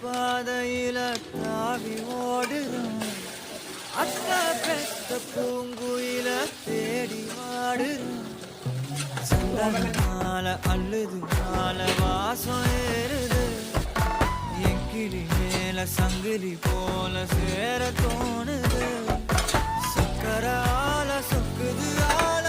பாதையில தாவி ஓடுறான். அத்த பெத்த பூங்குயில தேடி வாடுறான். சந்தனால அள்ளுது மால வாசம் ஏறுது. என் கிளி மேல சங்கிலி போல சேர தோணுது. சக்கரால சொக்குது ஆல